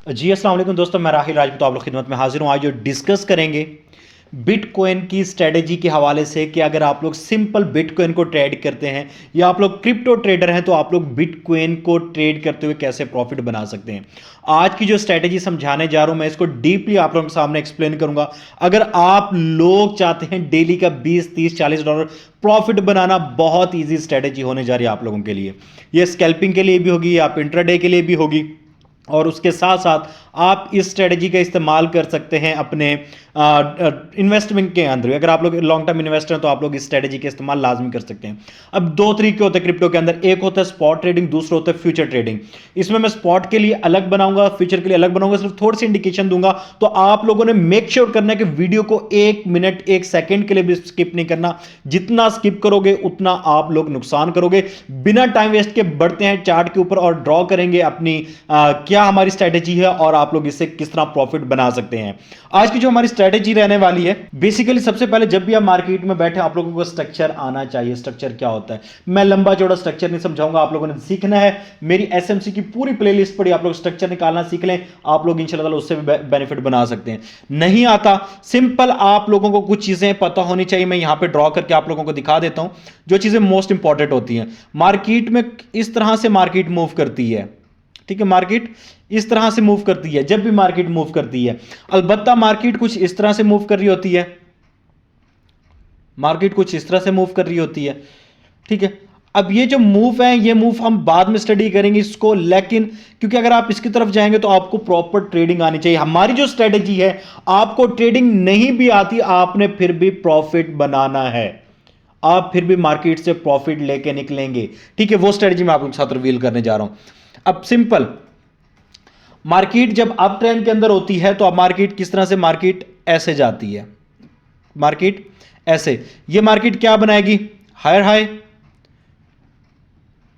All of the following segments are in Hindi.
जी अस्सलाम वालेकुम दोस्तों, मैं राहिल राजपूत आप लोग खिदमत में हाजिर हूँ। आज जो डिस्कस करेंगे बिटकॉइन की स्ट्रेटेजी के हवाले से कि अगर आप लोग सिंपल बिटकॉइन को ट्रेड करते हैं या आप लोग क्रिप्टो ट्रेडर हैं तो आप लोग बिटकॉइन को ट्रेड करते हुए कैसे प्रॉफिट बना सकते हैं। आज की जो स्ट्रेटेजी समझाने जा रहा हूं मैं इसको डीपली आप लोगों के सामने एक्सप्लेन करूंगा। अगर आप लोग चाहते हैं डेली का 20 30 40 डॉलर प्रॉफिट बनाना, बहुत ईजी स्ट्रेटेजी होने जा रही है आप लोगों के लिए। ये स्कैल्पिंग के लिए भी होगी, आप इंट्राडे के लिए भी होगी, और उसके साथ साथ आप इस स्ट्रेटजी का इस्तेमाल कर सकते हैं अपने इन्वेस्टमेंट के अंदर। अगर आप लोग लॉन्ग टर्म इन्वेस्टर हैं तो आप लोग इस स्ट्रेटजी का इस्तेमाल लाजमी कर सकते हैं। अब दो तरीके होते हैं क्रिप्टो के अंदर, एक होता है स्पॉट ट्रेडिंग, दूसरा होता है फ्यूचर ट्रेडिंग। इसमें मैं स्पॉट के लिए अलग बनाऊंगा, फ्यूचर के लिए अलग बनाऊंगा, सिर्फ थोड़ी सी इंडिकेशन दूंगा। तो आप लोगों ने मेक श्योर करना है कि वीडियो को 1 मिनट 1 सेकंड के लिए भी स्किप नहीं करना। जितना स्किप करोगे उतना आप लोग नुकसान करोगे। बिना टाइम वेस्ट के बढ़ते हैं चार्ट के ऊपर और ड्रॉ करेंगे अपनी क्या हमारी स्ट्रेटेजी है और आप लोग इससे किस तरह प्रॉफिट बना सकते हैं। आज की जो हमारी स्ट्रेटेजी रहने वाली है, बेसिकली सबसे पहले जब भी आप मार्केट में बैठे आप लोगों को स्ट्रक्चर आना चाहिए। स्ट्रक्चर क्या होता है, मैं लंबा चौड़ा स्ट्रक्चर नहीं समझाऊंगा, आप लोगों ने सीखना है। मेरी एसएमसी की पूरी प्लेलिस्ट पड़ी, आप लोग स्ट्रक्चर निकालना सीख लें, आप लोग इंशाल्लाह उससे भी बेनिफिट बना सकते हैं। नहीं आता, सिंपल आप लोगों को कुछ चीजें पता होनी चाहिए। मैं यहां पे ड्रॉ करके आप लोगों को दिखा देता हूं जो चीजें मोस्ट इंपॉर्टेंट होती हैं। मार्केट में इस तरह से मार्केट मूव करती है, ठीक है। मार्केट इस तरह से मूव करती है जब भी मार्केट मूव करती है। अलबत्ता मार्केट कुछ इस तरह से मूव कर रही होती है, मार्केट कुछ इस तरह से मूव कर रही होती है, ठीक है। अब ये जो मूव है, ये मूव हम बाद में स्टडी करेंगे इसको, लेकिन क्योंकि अगर आप इसकी तरफ जाएंगे तो आपको प्रॉपर ट्रेडिंग आनी चाहिए। हमारी जो स्ट्रेटेजी है, आपको ट्रेडिंग नहीं भी आती, आपने फिर भी प्रॉफिट बनाना है, आप फिर भी मार्केट से प्रॉफिट लेके निकलेंगे, ठीक है। वो स्ट्रेटेजी मैं आप लोगों के साथ रिवील करने जा रहा हूं। अब सिंपल, मार्केट जब अप ट्रेंड के अंदर होती है तो अब मार्केट किस तरह से, मार्केट ऐसे जाती है, मार्केट ऐसे, ये मार्केट क्या बनाएगी, हायर हाई,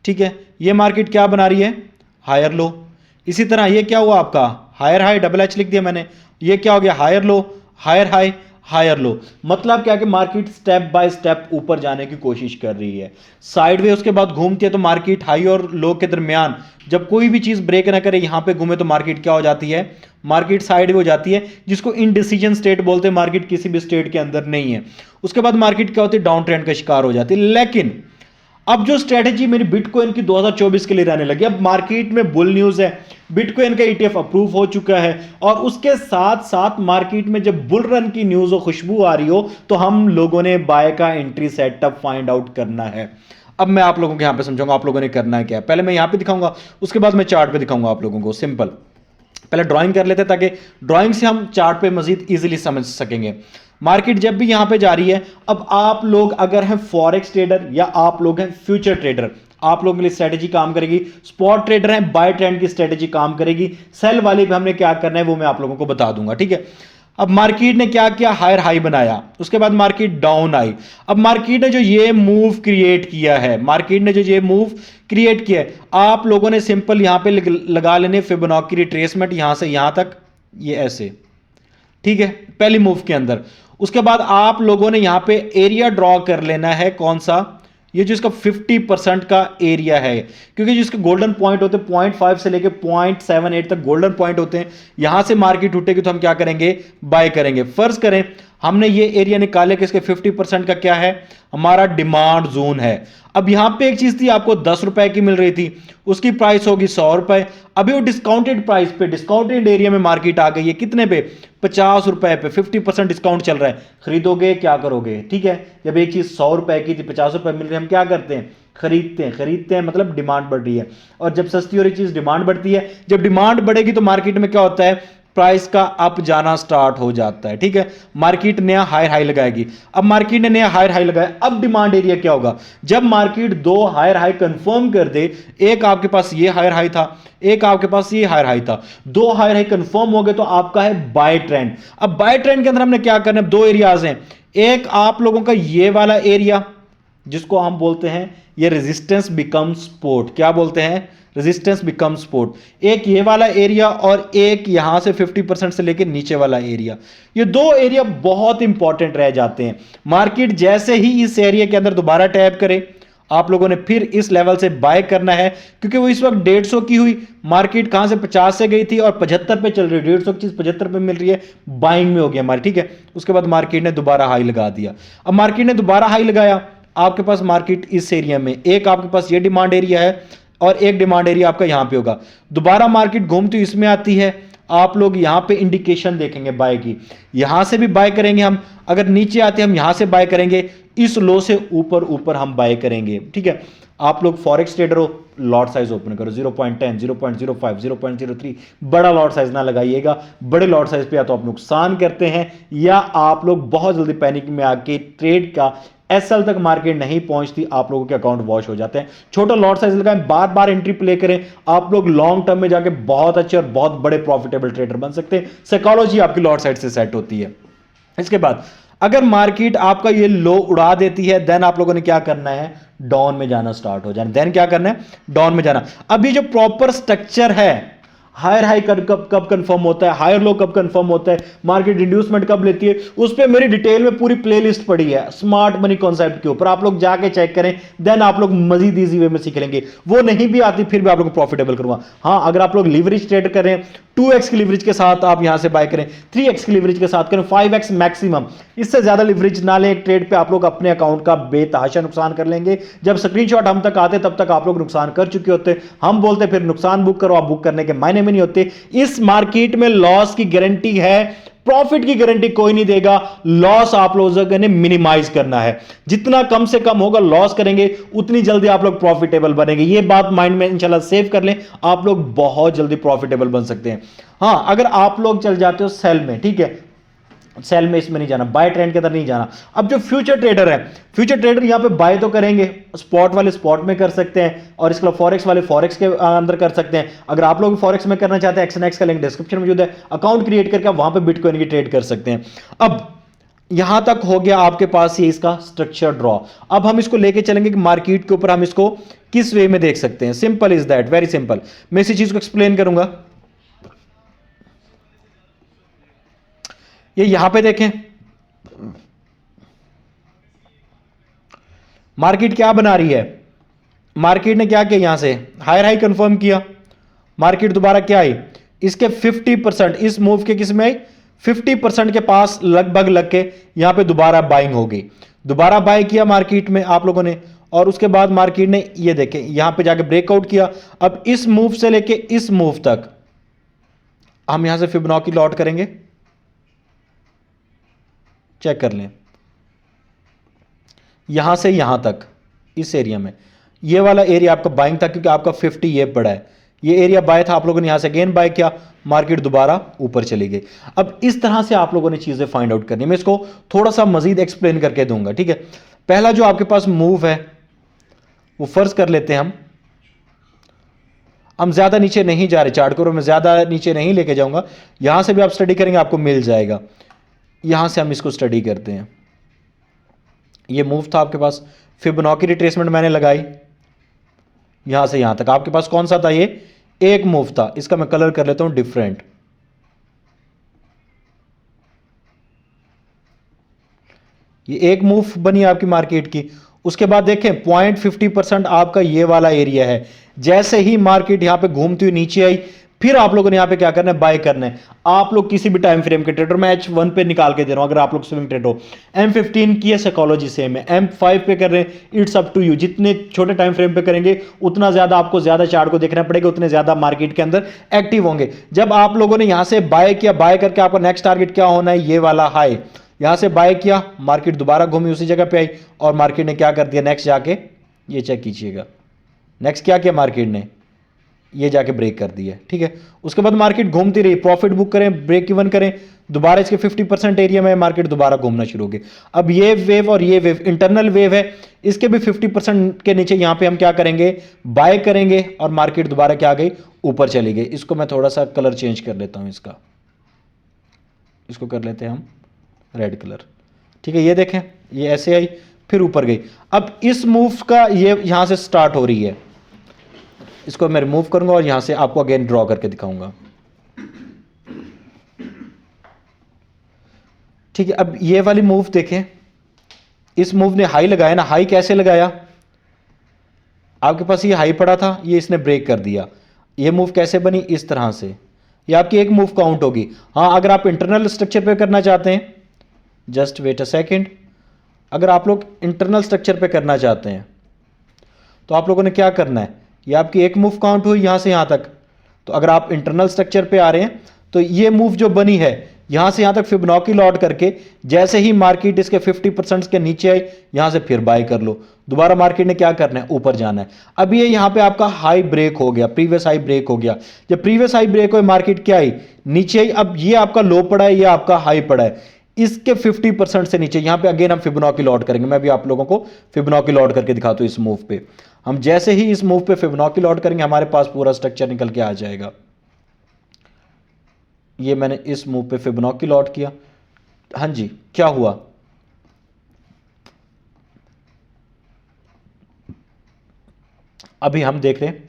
ठीक है। ये मार्केट क्या बना रही है, हायर लो। इसी तरह ये क्या हुआ आपका, हायर हाई, डबल एच लिख दिया मैंने, ये क्या हो गया, higher low, higher high, higher low. मतलब क्या कि मार्केट स्टेप बाय स्टेप ऊपर जाने की कोशिश कर रही है। साइडवे उसके बाद घूमती है तो मार्केट हाई और लो के दरमियान जब कोई भी चीज ब्रेक ना करे, यहां पे घूमे, तो मार्केट क्या हो जाती है, मार्केट साइडवे हो जाती है, जिसको इनडिसीजन स्टेट बोलते हैं। मार्केट किसी भी स्टेट के अंदर नहीं है। उसके बाद मार्केट क्या होती है, डाउन ट्रेंड का शिकार हो जाती है। लेकिन अब जो स्ट्रेटेजी मेरी बिटकॉइन की 2024 के लिए रहने लगी, अब मार्केट में बुल न्यूज है, बिटकॉइन का ईटीएफ अप्रूव हो चुका है, और उसके साथ साथ मार्केट में जब बुल रन की न्यूज हो, खुशबू आ रही हो, तो हम लोगों ने बाय का एंट्री सेटअप फाइंड आउट करना है। अब मैं आप लोगों को यहां पे समझाऊंगा आप लोगों ने करना है क्या है। पहले मैं यहां पे दिखाऊंगा, उसके बाद मैं चार्ट पे दिखाऊंगा आप लोगों को। सिंपल, पहले ड्राइंग कर लेते हैं ताकि ड्राइंग से हम चार्ट पे मजीद इजीली समझ सकेंगे। मार्केट जब भी यहां पे जा रही है, अब आप लोग अगर हैं फॉरेक्स ट्रेडर या आप लोग हैं फ्यूचर ट्रेडर, आप लोगों के लिए स्ट्रेटेजी काम करेगी। स्पॉट ट्रेडर हैं, बाय ट्रेंड की स्ट्रेटेजी काम करेगी। सेल वाली पे हमने क्या करना है वो मैं आप लोगों को बता दूंगा, ठीक है। अब मार्केट ने क्या किया, हायर हाई बनाया, उसके बाद मार्केट डाउन आई। अब मार्केट ने जो ये मूव क्रिएट किया है, मार्केट ने जो ये मूव क्रिएट किया है, आप लोगों ने सिंपल यहां पे लगा लेने फिबोनाची रिट्रेसमेंट, यहां से यहां तक, ये ऐसे, ठीक है, पहली मूव के अंदर। उसके बाद आप लोगों ने यहां पे एरिया ड्रॉ कर लेना है, कौन सा, ये जो इसका 50% का एरिया है, क्योंकि जिसके गोल्डन पॉइंट होते हैं 0.5 से लेके 0.78 तक गोल्डन पॉइंट होते हैं। यहां से मार्केट उठेगी तो हम क्या करेंगे, बाय करेंगे। फर्ज करें हमने ये एरिया निकाले कि इसके 50% का क्या है, हमारा डिमांड जोन है। अब यहां पे एक चीज थी, आपको 10 रुपए की मिल रही थी, उसकी प्राइस होगी 100 रुपए। अभी वो डिस्काउंटेड प्राइस पे, डिस्काउंटेड एरिया में मार्केट आ गई है, कितने पे, 50 रुपए पे, 50% डिस्काउंट चल रहा है। खरीदोगे, क्या करोगे, ठीक है। जब एक चीज 100 रुपए की थी, 50 रुपए मिल रही है, हम क्या करते हैं, खरीदते हैं। खरीदते हैं मतलब डिमांड बढ़ रही है, और जब सस्ती हो रही चीज डिमांड बढ़ती है। जब डिमांड बढ़ेगी तो मार्केट में क्या होता है, प्राइस का अप जाना स्टार्ट हो जाता है, ठीक है। मार्केट नया हायर हाई लगाएगी। अब मार्केट ने नया हायर हाई लगाया, अब डिमांड एरिया क्या होगा, जब मार्केट दो हायर हाई कंफर्म कर दे, एक आपके पास ये हायर हाई था, एक आपके पास ये हायर हाई था, दो हायर हाई कंफर्म हो गए तो आपका है बाय ट्रेंड। अब बाय ट्रेंड के अंदर हमने क्या करना है, दो एरियाज हैं। एक आप लोगों का ये वाला एरिया जिसको हम बोलते हैं ये रेजिस्टेंस बिकम सपोर्ट, क्या बोलते हैं, रेजिस्टेंस बिकम सपोर्ट। एक ये वाला एरिया और एक यहां से 50% से लेकर नीचे वाला एरिया, ये दो एरिया बहुत इंपॉर्टेंट रह जाते हैं। मार्केट जैसे ही इस एरिया के अंदर दोबारा टैप करे, आप लोगों ने फिर इस लेवल से बाय करना है, क्योंकि वो इस वक्त 150 की हुई, मार्केट कहां से 50 से गई थी और 75 पे चल रही है, 150 की चीज 75 पे मिल रही है, बाइंग में हो गया हमारी, ठीक है। उसके बाद मार्केट ने दोबारा हाई लगा दिया। अब मार्केट ने दोबारा हाई लगाया, आपके पास मार्केट इस एरिया में, एक आपके पास ये डिमांड एरिया है और एक डिमांड एरिया आपका यहां पे होगा। दोबारा मार्केट घूमती हुई इसमें आती है, आप लोग यहां पे इंडिकेशन देखेंगे बाय की, यहां से भी बाय करेंगे हम, अगर नीचे आते हम यहां से बाय करेंगे, इस लो से ऊपर ऊपर हम बाय करेंगे, ठीक है। आप लोग फॉरेक्स ट्रेडर हो, लॉट साइज ओपन करो 0.10, 0.05, 0.03, बड़ा लॉट साइज ना लगाइएगा, बड़े लॉट साइज पे या तो आप नुकसान करते हैं या आप लोग बहुत जल्दी पैनिक में आके ट्रेड का एसएल तक मार्केट नहीं पहुंचती, आप लोगों के अकाउंट वॉश हो जाते हैं। छोटा लॉट साइज लगाएं, बार बार एंट्री प्ले करें, आप लोग लॉन्ग टर्म में जाके बहुत अच्छे और बहुत बड़े प्रॉफिटेबल ट्रेडर बन सकते हैं। साइकोलॉजी आपकी लॉट साइड से सेट होती है। इसके बाद अगर मार्केट आपका ये लो उड़ा देती है, देन आप लोगों ने क्या करना है, डाउन में जाना स्टार्ट हो जाना। देन क्या करना है, डाउन में जाना। अभी जो प्रॉपर स्ट्रक्चर है, हायर हाई कब कंफर्म होता है, हायर लो कब कंफर्म होता है, मार्केट इंड्यूसमेंट कब लेती है, उस पर मेरी डिटेल में पूरी प्लेलिस्ट पड़ी है स्मार्ट मनी कॉन्सेप्ट के ऊपर, आप लोग जाके चेक करें, देन आप लोग मजीद इजी वे में सीख लेंगे। वो नहीं भी आती फिर भी आप लोग को प्रॉफिटेबल करूंगा। हाँ, अगर आप लोग लीवरेज ट्रेड करें, 2x की लीवरेज के साथ आप यहां से बाय करें, 3x की लीवरेज के साथ करें, 5x मैक्सिमम, इससे ज्यादा लीवरेज ना लें। एक ट्रेड पे आप लोग अपने अकाउंट का बेतहाशा नुकसान कर लेंगे। जब स्क्रीनशॉट हम तक आते तब तक आप लोग नुकसान कर चुके होते, हम बोलते फिर नुकसान बुक करो, आप बुक करने के मायने में नहीं होते। इस मार्केट में लॉस की गारंटी है, प्रॉफिट की गारंटी कोई नहीं देगा। लॉस आप लोगों ने मिनिमाइज करना है, जितना कम से कम होगा लॉस करेंगे उतनी जल्दी आप लोग प्रॉफिटेबल बनेंगे। ये बात माइंड में इंशाल्लाह सेव कर लें, आप लोग बहुत जल्दी प्रॉफिटेबल बन सकते हैं। हां, अगर आप लोग चल जाते हो सेल में, ठीक है, सेल में इसमें नहीं जाना, बाय ट्रेंड के अंदर नहीं जाना। अब जो फ्यूचर ट्रेडर है, फ्यूचर ट्रेडर यहां पे बाय तो करेंगे, स्पॉट वाले स्पॉट में कर सकते हैं और इसके अलावा फॉरेक्स वाले फॉरेक्स के अंदर कर सकते हैं। अगर आप लोग फॉरेक्स में करना चाहते हैं, एक्सएनएक्स का लिंक डिस्क्रिप्शन में मौजूद है, अकाउंट क्रिएट करके आप वहां पे बिटकॉइन की ट्रेड कर सकते हैं। अब यहां तक हो गया आपके पास ये इसका स्ट्रक्चर ड्रॉ। अब हम इसको लेके चलेंगे कि मार्केट के ऊपर हम इसको किस वे में देख सकते हैं। Simple is that, very simple. मैं इसी चीज को एक्सप्लेन करूंगा। ये यहां पे देखें, मार्केट क्या बना रही है, मार्केट ने क्या किया, यहां से हायर हाई कंफर्म किया, मार्केट दोबारा क्या आई, इसके 50%, इस मूव के किस में आई, 50% के पास लगभग लग के यहां पे दोबारा बाइंग हो गई। दोबारा बाय किया मार्केट में आप लोगों ने, और उसके बाद मार्केट ने ये देखें यहां पे जाके ब्रेकआउट किया। अब इस मूव से लेके इस मूव तक हम यहां से फिबोनाची लॉट करेंगे, चेक कर लें, यहां से यहां तक इस एरिया में, ये वाला एरिया आपका बाइंग था क्योंकि आपका 50 ये पड़ा है, ये एरिया बाय था, आप लोगों ने यहां से अगेन बाय किया, मार्केट दोबारा ऊपर चली गई। अब इस तरह से आप लोगों ने चीजें फाइंड आउट करनी, मैं इसको थोड़ा सा मजीद एक्सप्लेन करके दूंगा, ठीक है। पहला जो आपके पास मूव है वो फर्ज कर लेते हैं हम ज्यादा नीचे नहीं जा रहे, चार्ट को मैं ज्यादा नीचे नहीं लेके जाऊंगा, यहां से भी आप स्टडी करेंगे आपको मिल जाएगा। यहां से हम इसको स्टडी करते हैं, ये मूव था आपके पास, फिबोनाची रिट्रेसमेंट मैंने लगाई यहां से यहां तक, आपके पास कौन सा था, ये एक मूव था, इसका मैं कलर कर लेता हूं डिफरेंट। ये एक मूव बनी आपकी मार्केट की। उसके बाद देखें 0.50% आपका ये वाला एरिया है। जैसे ही मार्केट यहां पे घूमती हुई नीचे आई, फिर आप लोगों ने यहां पे क्या करना है, बाय करना है। आप लोग किसी भी टाइम फ्रेम के ट्रेडर, मैं H1 पे निकाल के दे रहा हूं, अगर आप लोग स्विंग ट्रेड हो, M15 की है साइकोलॉजी सेम है, M5 पे कर रहे हैं, इट्स अप टू यू। जितने छोटे टाइम फ्रेम पे करेंगे उतना ज्यादा आपको ज्यादा चार्ट को देखना पड़ेगा, उतने ज्यादा मार्केट के अंदर एक्टिव होंगे। जब आप लोगों ने यहां से बाय किया, बाय करके आपका नेक्स्ट टारगेट क्या होना है, ये वाला हाई, यहां से बाय किया, मार्केट दोबारा घूमी उसी जगह पे आई और मार्केट ने क्या कर दिया, नेक्स्ट जाके ये चेक कीजिएगा, नेक्स्ट क्या किया मार्केट ने, ये जाके ब्रेक कर दिया, ठीक है। उसके बाद मार्केट घूमती रही, प्रॉफिट बुक करें, ब्रेक इवन करें, दोबारा इसके 50% एरिया में मार्केट दोबारा घूमना शुरू हो गई। अब ये वेव और ये वेव इंटरनल वेव है, इसके भी 50% के नीचे यहां पे हम क्या करेंगे, बाय करेंगे और मार्केट दोबारा क्या गई, ऊपर चली गई। इसको मैं थोड़ा सा कलर चेंज कर लेता हूं, इसको कर लेते हैं हम रेड कलर, ठीक है। ये देखें, ये ऐसे आई फिर ऊपर गई। अब इस मूव का ये यहां से स्टार्ट हो रही है, इसको मैं रिमूव करूंगा और यहां से आपको अगेन ड्रॉ करके दिखाऊंगा, ठीक है। अब ये वाली मूव देखें, इस मूव ने हाई लगाया ना, हाई कैसे लगाया, आपके पास ये हाई पड़ा था, ये इसने ब्रेक कर दिया, ये मूव कैसे बनी, इस तरह से, ये आपकी एक मूव काउंट होगी। हाँ, अगर आप इंटरनल स्ट्रक्चर पे करना चाहते हैं, जस्ट वेट अ सेकेंड, अगर आप लोग इंटरनल स्ट्रक्चर पे करना चाहते हैं तो आप लोगों ने क्या करना है, ये आपकी एक मूव काउंट हुई यहां से यहां तक। तो अगर आप इंटरनल स्ट्रक्चर पे आ रहे हैं तो ये मूव जो बनी है यहां से यहां तक फिबोनाची लॉट करके, जैसे ही मार्केट इसके 50% के नीचे आई, यहां से फिर बाय कर लो। दोबारा मार्केट ने क्या करना है, ऊपर जाना है। अब ये यहां पे आपका हाई ब्रेक हो गया, प्रीवियस हाई ब्रेक हो गया। जब प्रीवियस हाई ब्रेक हो, मार्केट क्या आई, नीचे आई। अब ये आपका लो पड़ा है, ये आपका हाई पड़ा है, इसके 50% से नीचे। यहां पे अगेन हम फिबोनाची लॉट करेंगे, मैं भी आप लोगों को फिबोनाची लॉट करके दिखाता हूं। इस मूव पे हम जैसे ही इस मूव पे फिबोनाची लॉट करेंगे, हमारे पास पूरा स्ट्रक्चर निकल के आ जाएगा। ये मैंने इस मूव पे फिबोनाची लॉट किया, हाँ जी, क्या हुआ, अभी हम देख रहे हैं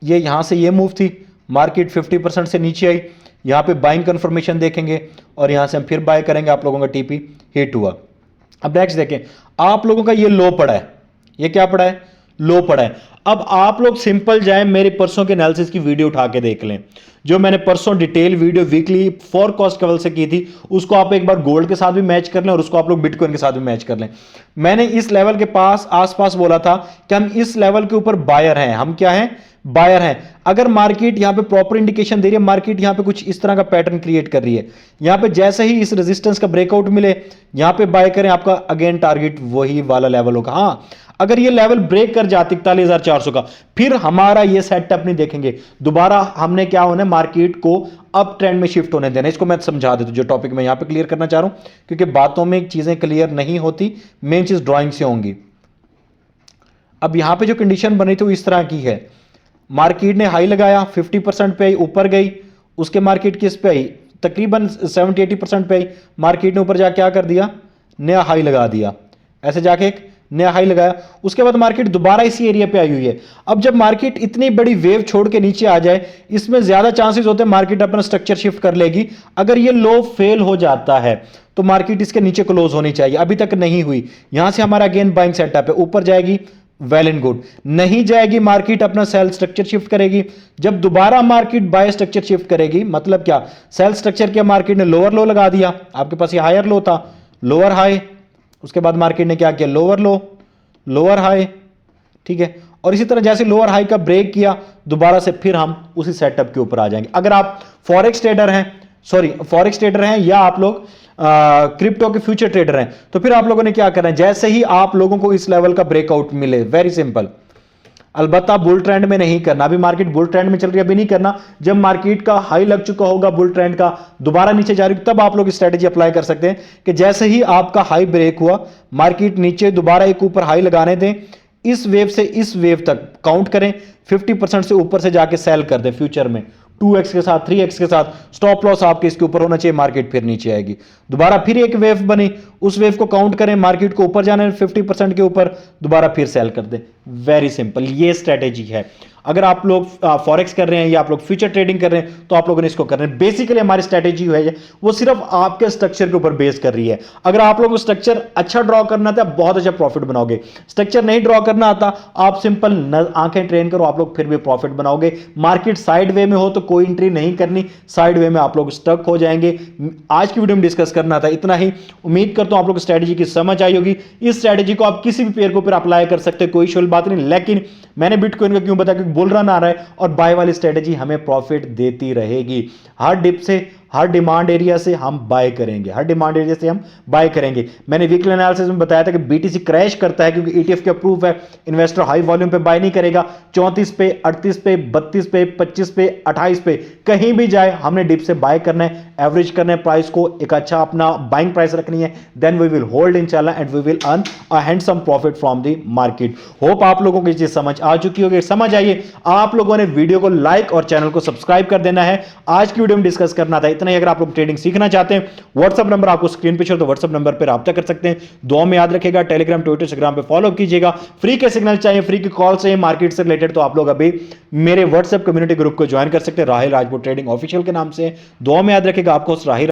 ये यहां से ये मूव थी, मार्केट 50% से नीचे आई, यहां पे बाइंग कंफर्मेशन देखेंगे और यहां से हम फिर बाय करेंगे। आप लोगों का टीपी हिट हुआ। अब नेक्स्ट देखें, आप लोगों का ये लो पड़ा है, ये क्या पड़ा है, लो पड़ा है। अब आप लोग सिंपल जाएं, मेरे परसों के एनालिसिस की वीडियो उठा के देख लें, जो मैंने परसों डिटेल वीडियो वीकली फोरकास्ट केवल से की थी, उसको आप एक बार गोल्ड के साथ भी मैच कर लें और उसको आप लोग बिटकॉइन के साथ भी मैच कर लें। मैंने इस लेवल के पास आसपास बोला था कि हम इस लेवल के ऊपर बायर हैं, हम क्या हैं, बायर हैं। अगर मार्केट यहां पे प्रॉपर इंडिकेशन दे रही है, मार्केट यहां पे कुछ इस तरह का पैटर्न क्रिएट कर रही है, यहां पे जैसे ही इस रेजिस्टेंस का ब्रेकआउट मिले, यहां पे बाय करें, आपका अगेन टारगेट वही वाला लेवल होगा। हां, अगर ये लेवल ब्रेक कर जाती 41,400 का, फिर हमारा ये सेटअप नहीं देखेंगे, दोबारा हमने क्या होना है, मार्केट को अप ट्रेंड में शिफ्ट होने देना। इसको मैं समझा देता हूं, जो टॉपिक मैं यहां पे क्लियर करना चाह रहा हूं, क्योंकि बातों में चीजें क्लियर नहीं होती, मेन चीज ड्राइंग से होंगी। अब यहां पे जो कंडीशन बनी थी वो इस तरह की है, मार्केट ने हाई लगाया, 50% पे आई, ऊपर गई, उसके मार्केट किस पे आई, तकरीबन 70-80% पे आई, मार्केट ने ऊपर जाके क्या कर दिया, नया हाई लगा दिया, ऐसे जाके एक नया हाई लगाया। उसके बाद मार्केट दोबारा इसी एरिया पे आई हुई है। अब जब मार्केट इतनी बड़ी वेव छोड़ के नीचे आ जाए, इसमें ज्यादा चांसेस होते हैं मार्केट अपना स्ट्रक्चर शिफ्ट कर लेगी। अगर ये लो फेल हो जाता है तो मार्केट इसके नीचे क्लोज होनी चाहिए, अभी तक नहीं हुई। यहां से हमारा अगेन बाइंग सेटअप है, ऊपर जाएगी वेल एंड गुड, नहीं जाएगी मार्केट अपना सेल स्ट्रक्चर शिफ्ट करेगी। जब दोबारा मार्केट बाय स्ट्रक्चर शिफ्ट करेगी, मतलब क्या, सेल स्ट्रक्चर किया, मार्केट ने लोअर लो लगा दिया, आपके पास ये हायर लो था, लोअर हाई, उसके बाद मार्केट ने क्या किया, लोअर लो, लोअर हाई, ठीक है। और इसी तरह जैसे लोअर हाई का ब्रेक किया, दोबारा से फिर हम उसी सेटअप के ऊपर आ जाएंगे। अगर आप फॉरेक्स ट्रेडर हैं, फॉरेक्स ट्रेडर हैं, या आप लोग क्रिप्टो के फ्यूचर ट्रेडर हैं, तो फिर आप लोगों ने क्या करना है, जैसे ही आप लोगों को इस लेवल का ब्रेकआउट मिले, वेरी सिंपल, अलबत्ता बुल ट्रेंड में नहीं करना, अभी मार्केट बुल ट्रेंड में चल रही है, अभी नहीं करना। जब मार्केट का हाई लग चुका होगा बुल ट्रेंड का, दोबारा नीचे जा रही, तब आप लोग स्ट्रेटेजी अप्लाई कर सकते हैं कि जैसे ही आपका हाई ब्रेक हुआ, मार्केट नीचे दोबारा एक ऊपर हाई लगाने दें, इस वेव से इस वेव तक काउंट करें, 50% से ऊपर से जाके सेल कर दें फ्यूचर में, 2x के साथ, 3x के साथ, स्टॉप लॉस आपके इसके ऊपर होना चाहिए, मार्केट फिर नीचे आएगी। दोबारा फिर एक वेव बनी, उस वेव को काउंट करें, मार्केट को ऊपर जाने 50% के ऊपर, दोबारा फिर सेल कर दें। वेरी सिंपल, ये स्ट्रेटेजी है। अगर आप लोग फॉरेक्स कर रहे हैं या आप लोग फ्यूचर ट्रेडिंग कर रहे हैं, तो आप लोगों ने इसको करना है। बेसिकली हमारी स्ट्रेटेजी है वो सिर्फ आपके स्ट्रक्चर के ऊपर बेस कर रही है। अगर आप लोगों को स्ट्रक्चर अच्छा ड्रॉ करना आता है, बहुत अच्छा प्रॉफिट बनाओगे। स्ट्रक्चर नहीं ड्रॉ करना आता, आप सिंपल आंखें ट्रेन करो, आप लोग फिर भी प्रॉफिट बनाओगे। मार्केट साइड वे में हो तो कोई एंट्री नहीं करनी, साइड वे में आप लोग स्टक हो जाएंगे। आज की वीडियो में डिस्कस करना था इतना ही। उम्मीद करता हूं आप लोग स्ट्रेटेजी की समझ आई होगी। इस स्ट्रेटेजी को आप किसी भी पेयर के ऊपर अप्लाई कर सकते हैं, कोई इशू बात नहीं। लेकिन मैंने बिटकॉइन का क्यों बताया, क्योंकि बुल रन आ रहा है और बाय वाली स्ट्रेटेजी हमें प्रॉफिट देती रहेगी। हर डिप से, हर डिमांड एरिया से हम बाय करेंगे, हर डिमांड एरिया से हम बाय करेंगे। मैंने वीकली एनालिसिस में बताया था कि बीटीसी क्रैश करता है क्योंकि ईटीएफ के अप्रूव है, इन्वेस्टर हाई वॉल्यूम पे बाय नहीं करेगा। 34 पे, 38 पे, 32 पे, 25 पे, 28 पे, कहीं भी जाए हमने डिप से बाय करना है, एवरेज करना है प्राइस को, एक अच्छा अपना बाइंग प्राइस रखनी है। देन वी विल होल्ड इंशाल्लाह and we will earn a handsome profit from the market. Hope आप लोगों को ये चीज समझ आ चुकी होगी। समझ आइए, आप लोगों ने वीडियो को लाइक और चैनल को सब्सक्राइब कर देना है। आज की वीडियो में डिस्कस करना था इतना ही। अगर आप लोग ट्रेडिंग सीखना चाहते हैं, व्हाट्सएप नंबर आपको स्क्रीन पे शो, तो व्हाट्सएप नंबर पर राब्ता कर सकते हैं। दुआ में याद रखेगा, टेलीग्राम, ट्विटर, इंस्टाग्राम पे फॉलो कीजिएगा। फ्री के सिग्नल चाहिए, फ्री की कॉल चाहिए मार्केट से रिलेटेड, तो आप लोग अभी मेरे व्हाट्सएप कम्युनिटी ग्रुप को ज्वाइन कर सकते हैं, राहिल राजपूत ट्रेडिंग ऑफिशियल के नाम से। दुआ में याद रखेगा, आपको राहिल